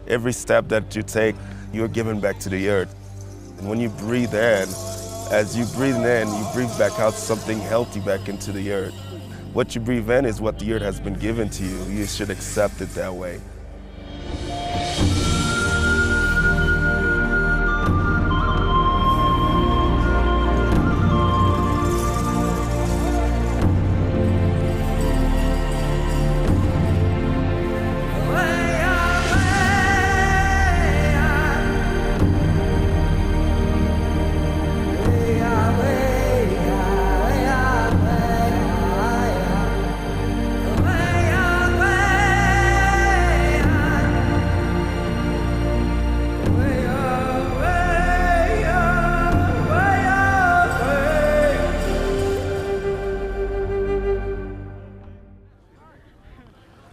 Every step that you take, you're giving back to the earth. And when you breathe in, as you breathe in, you breathe back out something healthy back into the earth. What you breathe in is what the earth has been given to you. You should accept it that way.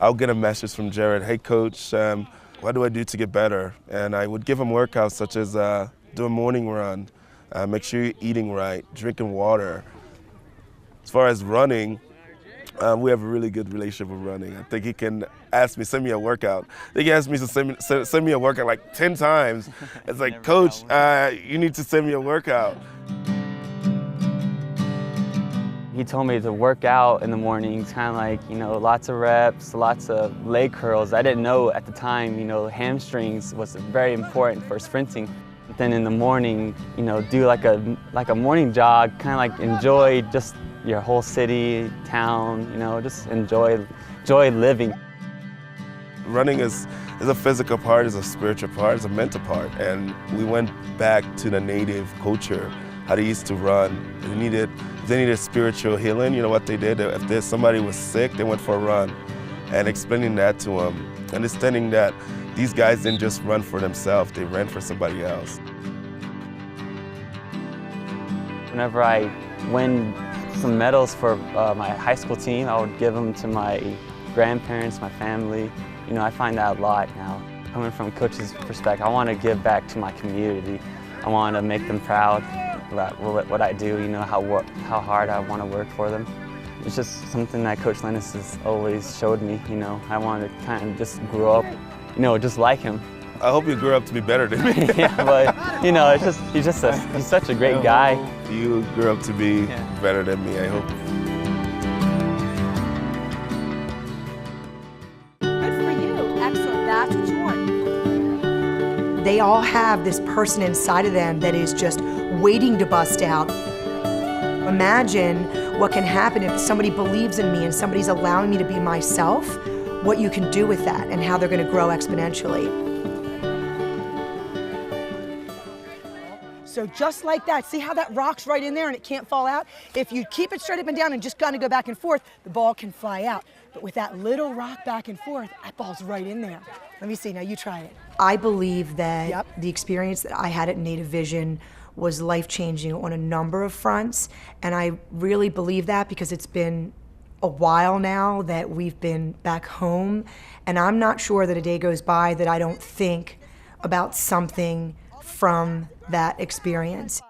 I'll get a message from Jared, hey coach, what do I do to get better? And I would give him workouts such as do a morning run, make sure you're eating right, drinking water. As far as running, we have a really good relationship with running. I think he can ask me, send me a workout. I think he asked me to send me a workout like 10 times. It's like, coach, you need to send me a workout. He told me to work out in the mornings, kind of like, lots of reps, lots of leg curls. I didn't know at the time, hamstrings was very important for sprinting. But then in the morning, do like a morning jog, kind of like enjoy just your whole city, town, just enjoy living. Running is a physical part, is a spiritual part, is a mental part. And we went back to the native culture, how they used to run. If they needed spiritual healing, you know what they did? If somebody was sick, they went for a run. And explaining that to them, understanding that these guys didn't just run for themselves, they ran for somebody else. Whenever I win some medals for my high school team, I would give them to my grandparents, my family. I find that a lot now. Coming from a coach's perspective, I want to give back to my community. I want to make them proud about what I do, how hard I want to work for them. It's just something that Coach Lennis has always showed me, I want to kind of just grow up, just like him. I hope you grew up to be better than me. Yeah, but, he's such a great guy. You grew up to be better than me, I hope. Good for you. Excellent. That's what you want. They all have this person inside of them that is just waiting to bust out. Imagine what can happen if somebody believes in me and somebody's allowing me to be myself, what you can do with that and how they're going to grow exponentially. So just like that, see how that rock's right in there and it can't fall out? If you keep it straight up and down and just kind of go back and forth, the ball can fly out. But with that little rock back and forth, that ball's right in there. Let me see, now you try it. I believe that the experience that I had at Native Vision was life-changing on a number of fronts, and I really believe that because it's been a while now that we've been back home, and I'm not sure that a day goes by that I don't think about something from that experience.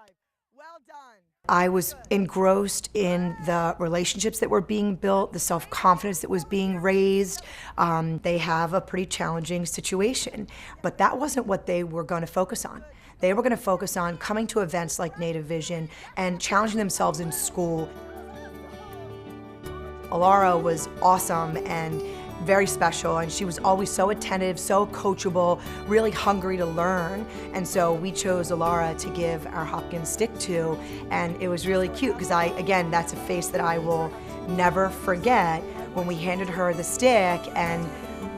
I was engrossed in the relationships that were being built, the self-confidence that was being raised. They have a pretty challenging situation, but that wasn't what they were going to focus on. They were going to focus on coming to events like Native Vision and challenging themselves in school. Alara was awesome and very special, and she was always so attentive, so coachable, really hungry to learn. And so we chose Alara to give our Hopkins stick to, and it was really cute because again, that's a face that I will never forget when we handed her the stick, and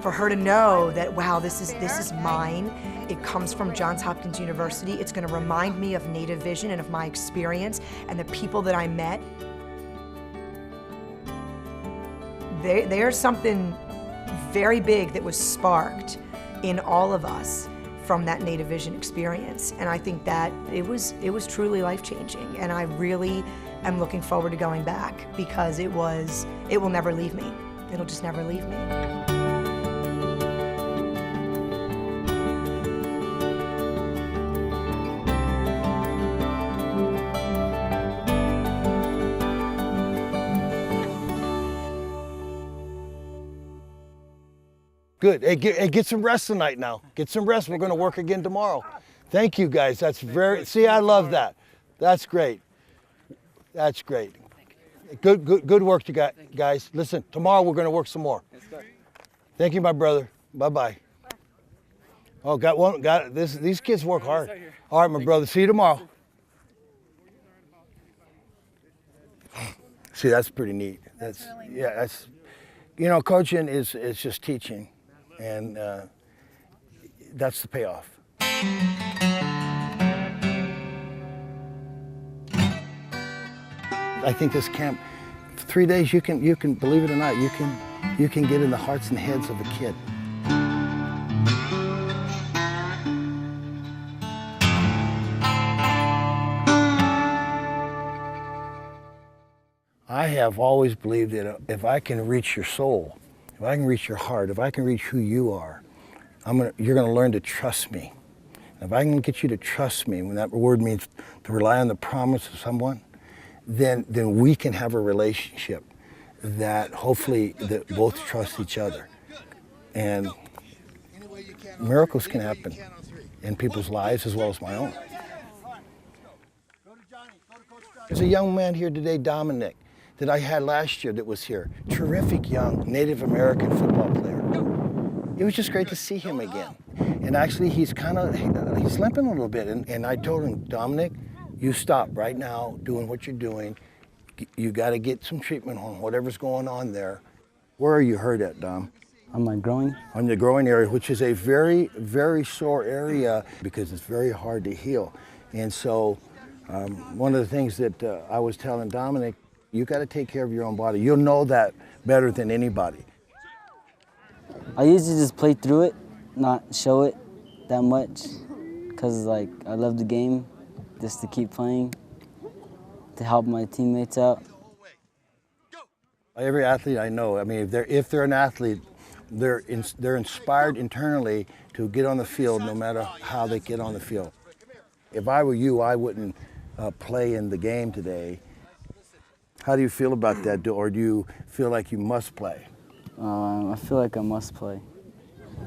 for her to know that, wow, this is mine. It comes from Johns Hopkins University. It's going to remind me of Native Vision and of my experience and the people that I met. There's something very big that was sparked in all of us from that Native Vision experience. And I think that it was truly life-changing. And I really am looking forward to going back because it will never leave me. It'll just never leave me. Good. Hey, get some rest tonight now. Get some rest. We're going to work again tomorrow. Thank you, guys. That's very, see, I love that. That's great. That's great. Good work, you guys. Listen, tomorrow we're going to work some more. Thank you, my brother. Bye-bye. Oh, got it. These kids work hard. All right, my brother. See you tomorrow. See, that's pretty neat. That's you know, coaching is just teaching, and that's the payoff. I think this camp, 3 days, you can believe it or not, you can get in the hearts and heads of a kid. I have always believed that if I can reach your soul, if I can reach your heart, if I can reach who you are, you're going to learn to trust me. If I can get you to trust me, when that word means to rely on the promise of someone, then we can have a relationship that hopefully that both trust each other. And miracles can happen in people's lives as well as my own. There's a young man here today, Dominic, that I had last year that was here. Terrific young Native American football player. It was just great to see him again. And actually he's limping a little bit. And I told him, Dominic, you stop right now doing what you're doing. You got to get some treatment on whatever's going on there. Where are you hurt at, Dom? On my groin? On the groin area, which is a very, very sore area because it's very hard to heal. And so one of the things that I was telling Dominic, you got to take care of your own body. You'll know that better than anybody. I usually just play through it, not show it that much, because like I love the game, just to keep playing, to help my teammates out. Every athlete I know, I mean, if they're an athlete, they're inspired internally to get on the field no matter how they get on the field. If I were you, I wouldn't play in the game today. How do you feel about that, or do you feel like you must play? I feel like I must play.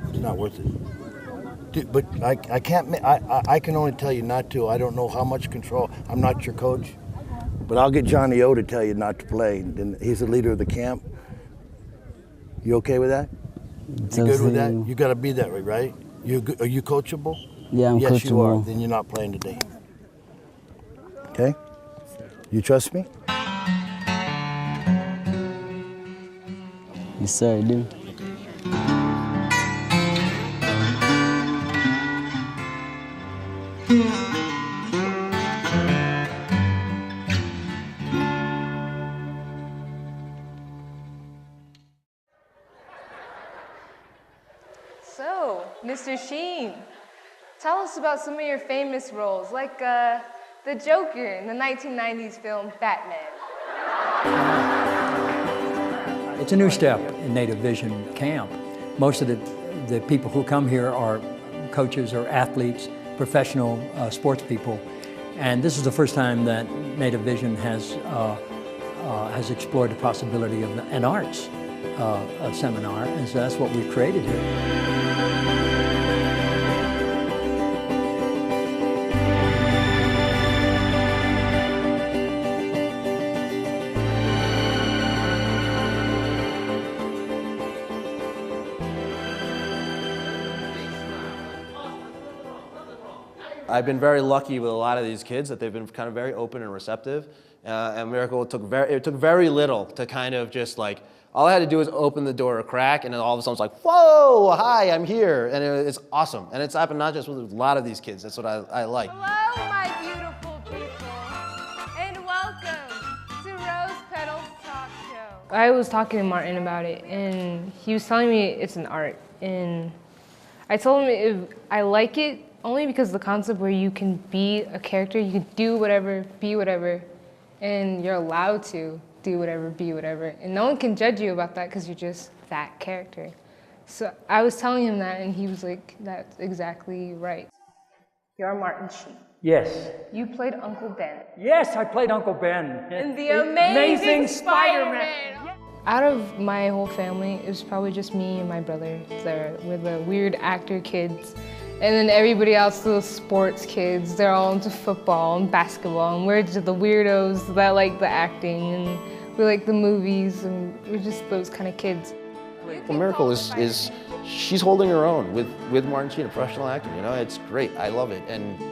It's not worth it. Dude, but I can't. I can only tell you not to. I don't know how much control. I'm not your coach, but I'll get Johnny O to tell you not to play. And he's the leader of the camp. You okay with that? You good with that? You got to be that way, right? Are you coachable? Yeah, I'm coachable. Yes, you are. Then you're not playing today. Okay? You trust me? Yes, sir, I do. So, Mr. Sheen, tell us about some of your famous roles, like the Joker in the 1990s film Batman. It's a new step in Native Vision Camp. Most of the people who come here are coaches or athletes, professional sports people, and this is the first time that Native Vision has explored the possibility of an arts seminar, and so that's what we've created here. I've been very lucky with a lot of these kids that they've been kind of very open and receptive. And Miracle took very little to kind of just like, all I had to do was open the door a crack, and then all of a sudden it's like, whoa, hi, I'm here. And it's awesome. And it's happened not just with a lot of these kids. That's what I like. Hello, my beautiful people, and welcome to Rose Petals Talk Show. I was talking to Martin about it, and he was telling me it's an art. And I told him if I like it, only because the concept where you can be a character, you can do whatever, be whatever, and you're allowed to do whatever, be whatever. And no one can judge you about that because you're just that character. So I was telling him that, and he was like, that's exactly right. You're Martin Sheen. Yes. You played Uncle Ben. Yes, I played Uncle Ben. In the Amazing Spider-Man. Out of my whole family, it was probably just me and my brother there. We're the weird actor kids. And then everybody else, the sports kids, they're all into football and basketball. And we're just the weirdos that like the acting, and we like the movies, and we're just those kind of kids. Well, Miracle is she's holding her own with Martin Sheen, a professional actor. You know, it's great. I love it. And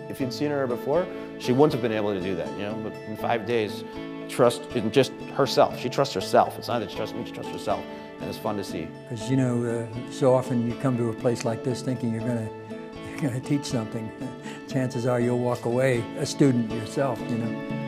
if you'd seen her before, she wouldn't have been able to do that. You know, but in 5 days, trust in just herself. She trusts herself. It's not that she trusts me; she trusts herself, and it's fun to see. Because you know, so often you come to a place like this thinking you're gonna teach something. Chances are you'll walk away a student yourself. You know.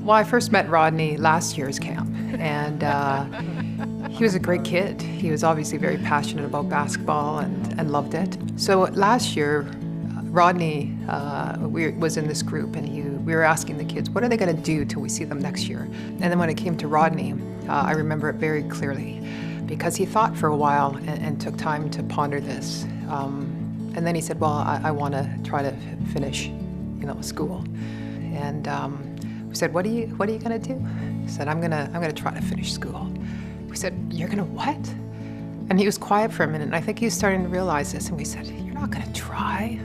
Well, I first met Rodney last year's camp, and he was a great kid. He was obviously very passionate about basketball and loved it. So last year, Rodney was in this group, and we were asking the kids, what are they going to do till we see them next year? And then when it came to Rodney, I remember it very clearly, because he thought for a while and took time to ponder this. And then he said, well, I want to try to finish, school. And we said, what are you gonna do? He said, I'm gonna try to finish school. We said, you're gonna what? And he was quiet for a minute, and I think he was starting to realize this, and we said, you're not gonna try.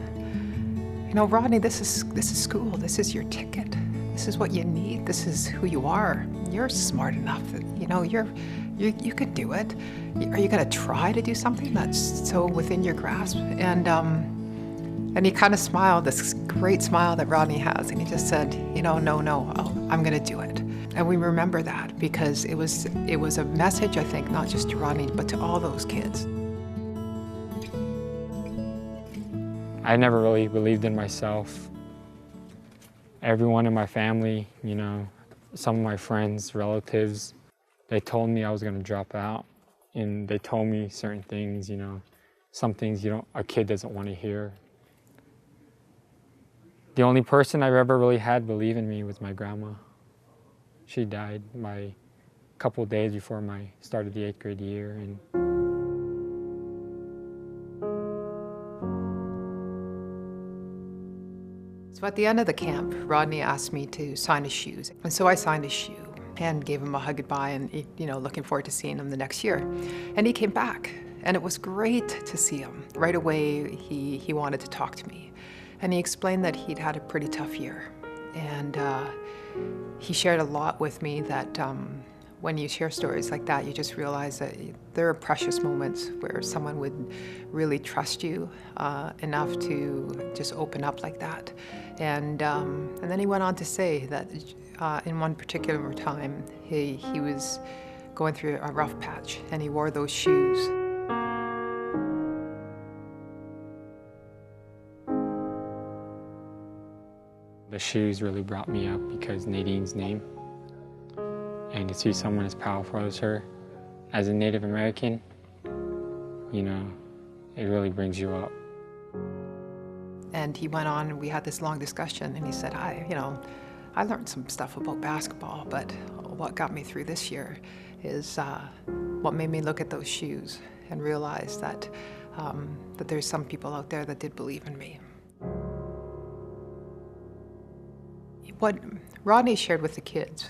Rodney, this is school. This is your ticket. This is what you need. This is who you are. You're smart enough that, you could do it. Are you gonna try to do something that's so within your grasp? And he kind of smiled, this great smile that Rodney has, and he just said, no, I'm gonna do it. And we remember that because it was a message, I think, not just to Rodney, but to all those kids. I never really believed in myself. Everyone in my family, some of my friends, relatives, they told me I was gonna drop out, and they told me certain things, some things a kid doesn't want to hear. The only person I've ever really had believe in me was my grandma. She died a couple of days before I started the 8th grade year. And so at the end of the camp, Rodney asked me to sign his shoes. And so I signed his shoe and gave him a hug goodbye and, looking forward to seeing him the next year. And he came back, and it was great to see him. Right away, he wanted to talk to me. And he explained that he'd had a pretty tough year. And he shared a lot with me that when you share stories like that, you just realize that there are precious moments where someone would really trust you enough to just open up like that. And then he went on to say that in one particular time, he was going through a rough patch, and he wore those shoes. The shoes really brought me up because Nadine's name. And to see someone as powerful as her, as a Native American, it really brings you up. And he went on, and we had this long discussion, and he said, I learned some stuff about basketball, but what got me through this year is what made me look at those shoes and realize that there's some people out there that did believe in me. What Rodney shared with the kids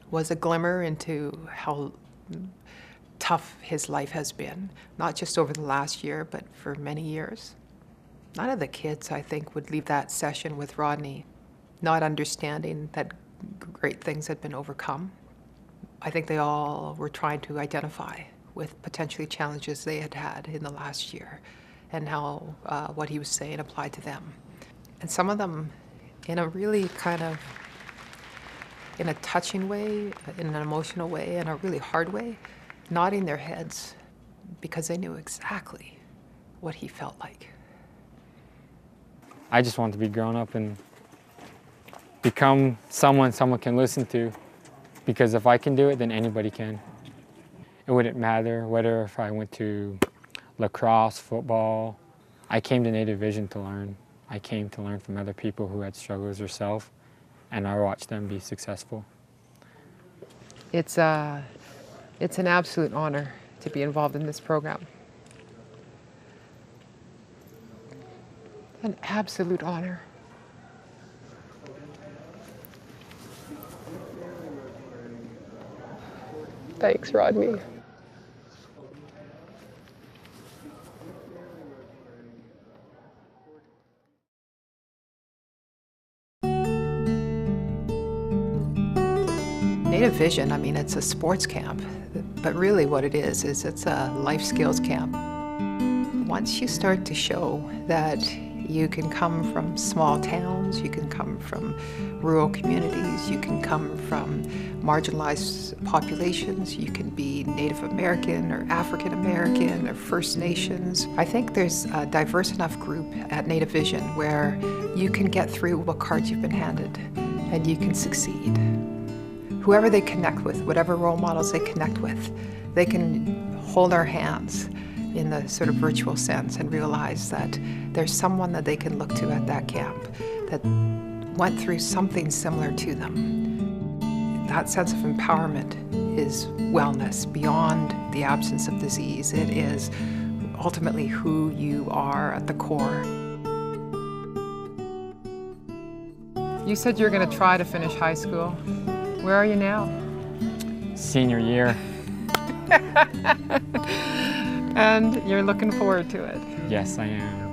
was a glimmer into how tough his life has been, not just over the last year, but for many years. None of the kids, I think, would leave that session with Rodney not understanding that great things had been overcome. I think they all were trying to identify with potentially challenges they had had in the last year and how what he was saying applied to them. And some of them, in a really in a touching way, in an emotional way, in a really hard way, nodding their heads because they knew exactly what he felt like. I just want to be grown up and become someone can listen to, because if I can do it, then anybody can. It wouldn't matter whether if I went to lacrosse, football. I came to Native Vision to learn, I came to learn from other people who had struggles themselves, and I watched them be successful. It's an absolute honor to be involved in this program. An absolute honor. Thanks, Rodney. Native Vision, I mean, it's a sports camp, but really what it is it's a life skills camp. Once you start to show that you can come from small towns, you can come from rural communities, you can come from marginalized populations, you can be Native American or African American or First Nations. I think there's a diverse enough group at Native Vision where you can get through what cards you've been handed and you can succeed. Whoever they connect with, whatever role models they connect with, they can hold our hands in the sort of virtual sense and realize that there's someone that they can look to at that camp that went through something similar to them. That sense of empowerment is wellness beyond the absence of disease. It is ultimately who you are at the core. You said you're going to try to finish high school. Where are you now? Senior year. And you're looking forward to it? Yes, I am.